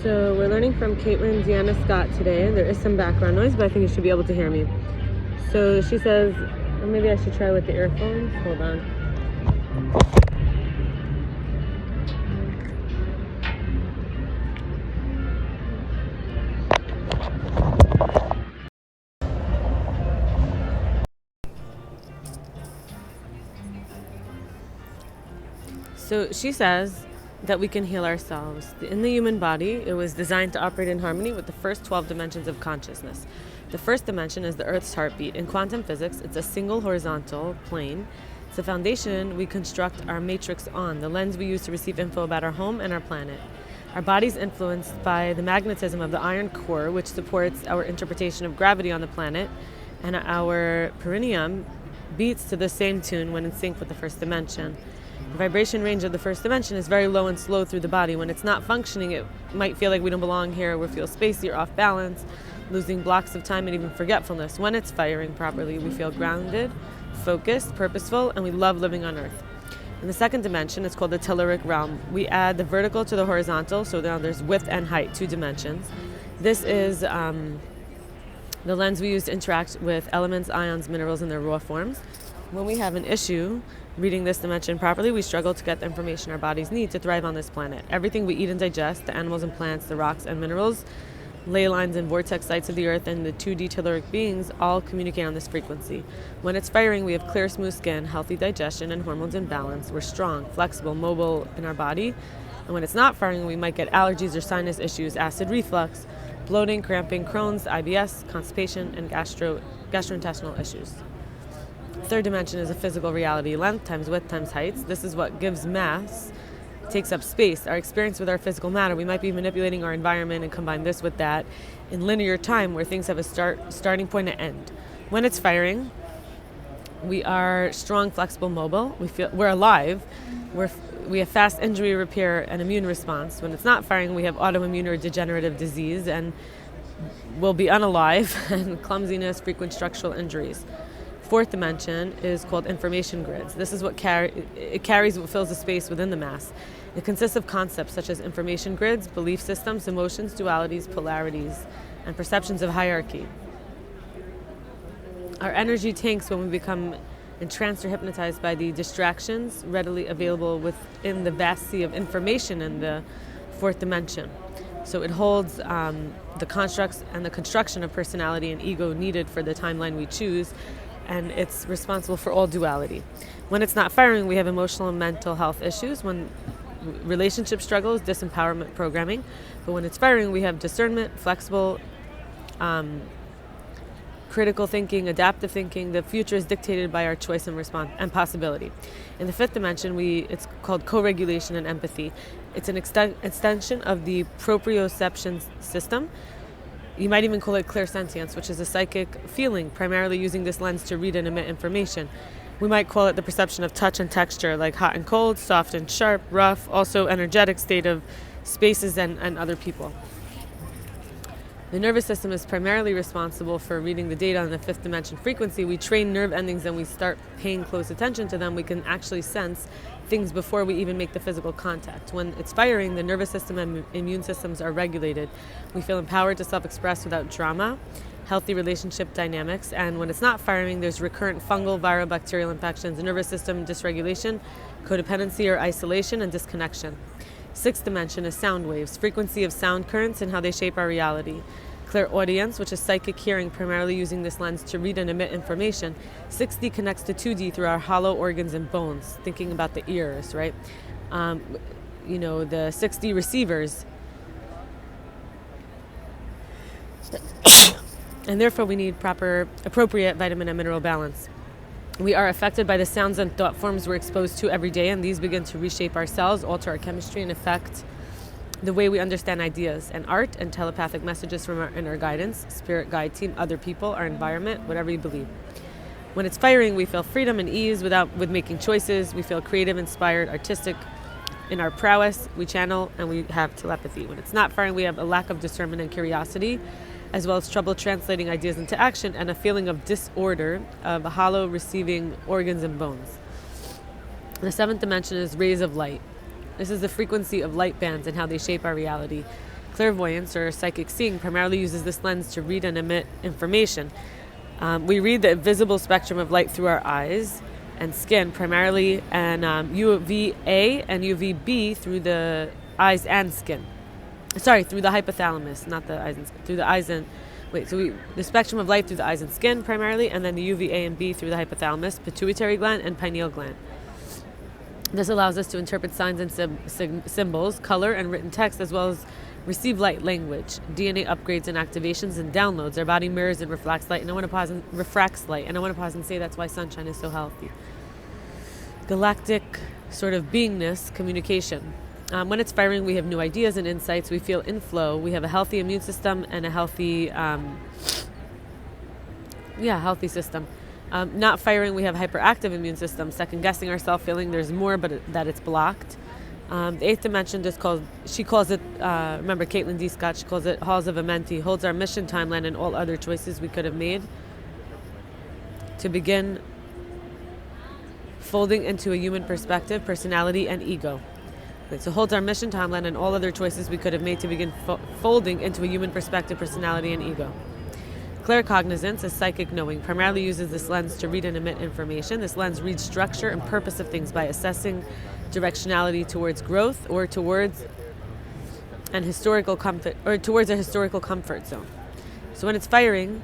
So we're learning from Caitlin Deanna Scott today. There is some background noise, but I think you should be able to hear me. So she says, or maybe I should try with the earphones. Hold on. So she says that we can heal ourselves. In the human body, it was designed to operate in harmony with the first 12 dimensions of consciousness. The first dimension is the Earth's heartbeat. In quantum physics, it's a single horizontal plane. It's the foundation we construct our matrix on, the lens we use to receive info about our home and our planet. Our body's influenced by the magnetism of the iron core, which supports our interpretation of gravity on the planet, and our perineum beats to the same tune when in sync with the first dimension. The vibration range of the first dimension is very low and slow through the body. When it's not functioning, it might feel like we don't belong here, we feel spacey or off balance, losing blocks of time and even forgetfulness. When it's firing properly, we feel grounded, focused, purposeful, and we love living on Earth. In the second dimension, it's called the telluric realm. We add the vertical to the horizontal, so now there's width and height, 2 dimensions. This is the lens we use to interact with elements, ions, minerals in their raw forms. When we have an issue reading this dimension properly, we struggle to get the information our bodies need to thrive on this planet. Everything we eat and digest, the animals and plants, the rocks and minerals, ley lines and vortex sites of the Earth, and the 2D telluric beings all communicate on this frequency. When it's firing, we have clear, smooth skin, healthy digestion, and hormones in balance. We're strong, flexible, mobile in our body. And when it's not firing, we might get allergies or sinus issues, acid reflux, bloating, cramping, Crohn's, IBS, constipation, and gastrointestinal issues. Third dimension is a physical reality, length times width times heights. This is what gives mass, takes up space, our experience with our physical matter. We might be manipulating our environment and combine this with that in linear time where things have a starting point and end. When it's firing, we are strong, flexible, mobile. We're alive. We have fast injury repair and immune response. When it's not firing, we have autoimmune or degenerative disease and we'll be unalive and clumsiness, frequent structural injuries. Fourth dimension is called information grids. This is what carries what fills the space within the mass. It consists of concepts such as information grids, belief systems, emotions, dualities, polarities, and perceptions of hierarchy. Our energy tanks when we become entranced or hypnotized by the distractions readily available within the vast sea of information in the fourth dimension. So it holds the constructs and the construction of personality and ego needed for the timeline we choose, and it's responsible for all duality. When it's not firing, we have emotional and mental health issues, when relationship struggles, disempowerment programming. But when it's firing, we have discernment, flexible, critical thinking, adaptive thinking. The future is dictated by our choice and response and possibility. In the fifth dimension, it's called co-regulation and empathy. It's an extension of the proprioception system. You might even call it clairsentience, which is a psychic feeling, primarily using this lens to read and emit information. We might call it the perception of touch and texture, like hot and cold, soft and sharp, rough, also energetic state of spaces and other people. The nervous system is primarily responsible for reading the data on the fifth dimension frequency. We train nerve endings and we start paying close attention to them. We can actually sense things before we even make the physical contact. When it's firing, the nervous system and immune systems are regulated. We feel empowered to self-express without drama, healthy relationship dynamics, and when it's not firing, there's recurrent fungal, viral, bacterial infections, nervous system dysregulation, codependency or isolation, and disconnection. Sixth dimension is sound waves, frequency of sound currents and how they shape our reality. Clairaudience, which is psychic hearing, primarily using this lens to read and emit information. 6D connects to 2D through our hollow organs and bones, thinking about the ears, right? The 6D receivers. And therefore we need appropriate vitamin and mineral balance. We are affected by the sounds and thought forms we're exposed to every day, and these begin to reshape our cells, alter our chemistry, and affect the way we understand ideas and art and telepathic messages from our inner guidance, spirit guide team, other people, our environment, whatever you believe. When it's firing, we feel freedom and ease with making choices. We feel creative, inspired, artistic in our prowess. We channel and we have telepathy. When it's not firing, we have a lack of discernment and curiosity, as well as trouble translating ideas into action and a feeling of disorder of hollow receiving organs and bones. The seventh dimension is rays of light. This is the frequency of light bands and how they shape our reality. clairvoyance or psychic seeing primarily uses this lens to read and emit information. We read the visible spectrum of light through our eyes and skin primarily, and UVA and UVB through the eyes and skin. Sorry, through the hypothalamus, not the eyes and skin. Through the eyes and the spectrum of light through the eyes and skin primarily, and then the UVA and B through the hypothalamus, pituitary gland, and pineal gland. This allows us to interpret signs and symbols, color, and written text, as well as receive light, language, DNA upgrades and activations and downloads. Our body mirrors and reflects light, and I want to pause and say that's why sunshine is so healthy. Galactic sort of beingness, communication. When it's firing, we have new ideas and insights. We feel in flow. We have a healthy immune system and a healthy system. Not firing, we have hyperactive immune system, second guessing ourselves, feeling there's more, but that it's blocked. The eighth dimension she calls it, remember Caitlin D. Scott, she calls it Halls of Amenti, holds our mission, timeline, and all other choices we could have made to begin folding into a human perspective, personality, and ego. So holds our mission, timeline, and all other choices we could have made to begin folding into a human perspective, personality, and ego. Claircognizance is psychic knowing, primarily uses this lens to read and emit information. This lens reads structure and purpose of things by assessing directionality towards growth or towards a historical comfort zone. So when it's firing,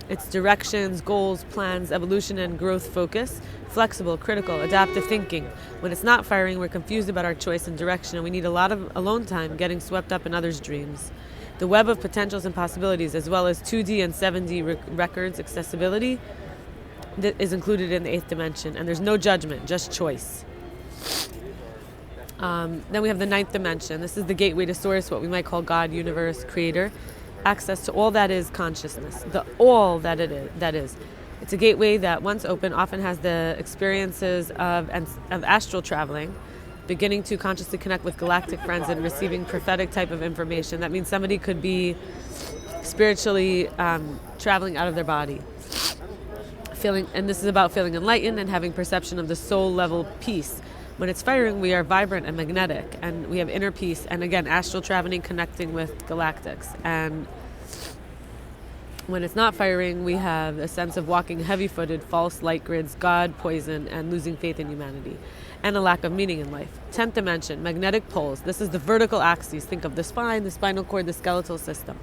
it's directions, goals, plans, evolution, and growth focus, flexible, critical, adaptive thinking. When it's not firing, we're confused about our choice and direction, and we need a lot of alone time getting swept up in others' dreams. The web of potentials and possibilities, as well as 2D and 7D records accessibility, that is included in the eighth dimension, and there's no judgment, just choice. Then we have the ninth dimension. This is the gateway to source, what we might call God, universe, creator. Access to all that is consciousness, the all that is. It's a gateway that, once open, often has the experiences of astral traveling, beginning to consciously connect with galactic friends and receiving prophetic type of information. That means somebody could be spiritually traveling out of their body. And this is about feeling enlightened and having perception of the soul level peace. When it's firing, we are vibrant and magnetic, and we have inner peace, and again, astral traveling, connecting with galactics. And when it's not firing, we have a sense of walking heavy-footed, false light grids, God, poison, and losing faith in humanity, and a lack of meaning in life. 10th dimension, magnetic poles. This is the vertical axes. Think of the spine, the spinal cord, the skeletal system.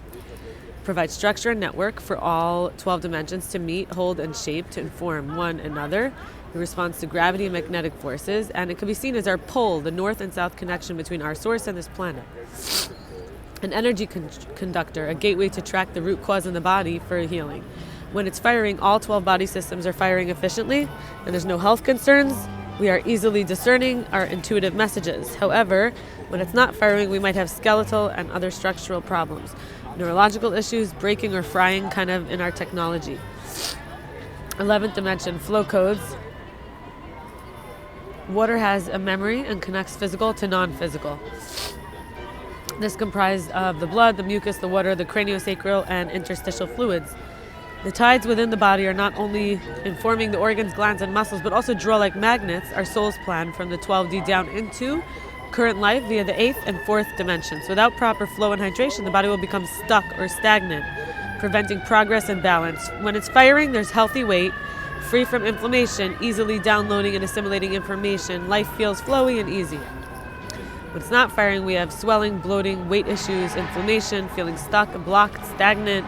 Provides structure and network for all 12 dimensions to meet, hold, and shape to inform one another. It responds to gravity and magnetic forces, and it can be seen as our pole, the north and south connection between our source and this planet. An energy conductor, a gateway to track the root cause in the body for healing. When it's firing, all 12 body systems are firing efficiently, and there's no health concerns. We are easily discerning our intuitive messages. However, when it's not firing, we might have skeletal and other structural problems, neurological issues, breaking or frying kind of in our technology. 11th dimension, flow codes. Water has a memory and connects physical to non-physical. This comprised of the blood, the mucus, the water, the craniosacral, and interstitial fluids. The tides within the body are not only informing the organs, glands, and muscles, but also draw like magnets our soul's plan from the 12D down into current life via the 8th and 4th dimensions. Without proper flow and hydration, the body will become stuck or stagnant, preventing progress and balance. When it's firing, there's healthy weight, free from inflammation, easily downloading and assimilating information. Life feels flowy and easy. When it's not firing, we have swelling, bloating, weight issues, inflammation, feeling stuck, blocked, stagnant,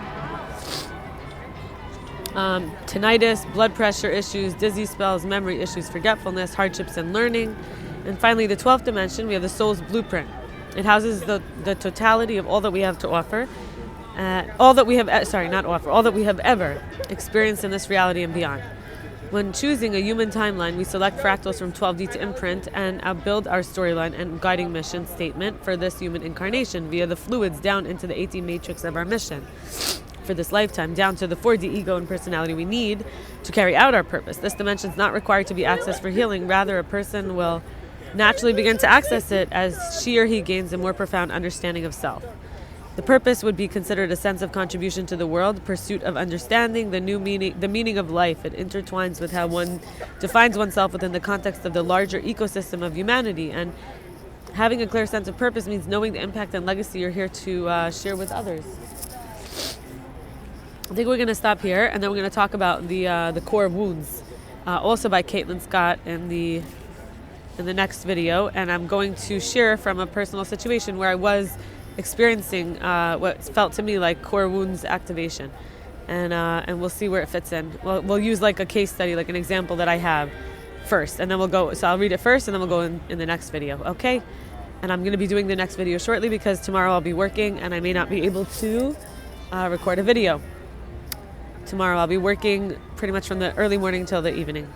tinnitus, blood pressure issues, dizzy spells, memory issues, forgetfulness, hardships in learning. And finally, the 12th dimension, we have the soul's blueprint. It houses the totality of all that we have to offer, all that we have ever experienced in this reality and beyond. When choosing a human timeline, we select fractals from 12D to imprint and build our storyline and guiding mission statement for this human incarnation via the fluids down into the 18 matrix of our mission for this lifetime, down to the 4D ego and personality we need to carry out our purpose. This dimension is not required to be accessed for healing. Rather, a person will naturally begin to access it as she or he gains a more profound understanding of self. The purpose would be considered a sense of contribution to the world, pursuit of understanding, the meaning of life. It intertwines with how one defines oneself within the context of the larger ecosystem of humanity, and Having a clear sense of purpose means knowing the impact and legacy you're here to share with others. I think we're going to stop here, and then we're going to talk about the core wounds, also by Caitlin Scott in the next video. And I'm going to share from a personal situation where I was experiencing what felt to me like core wounds activation, and we'll see where it fits in. We'll use like a case study, like an example that I have first, and then we'll go. So I'll read it first, and then we'll go in the next video. Okay. And I'm going to be doing the next video shortly because tomorrow I'll be working and I may not be able to record a video. Tomorrow I'll be working pretty much from the early morning till the evening.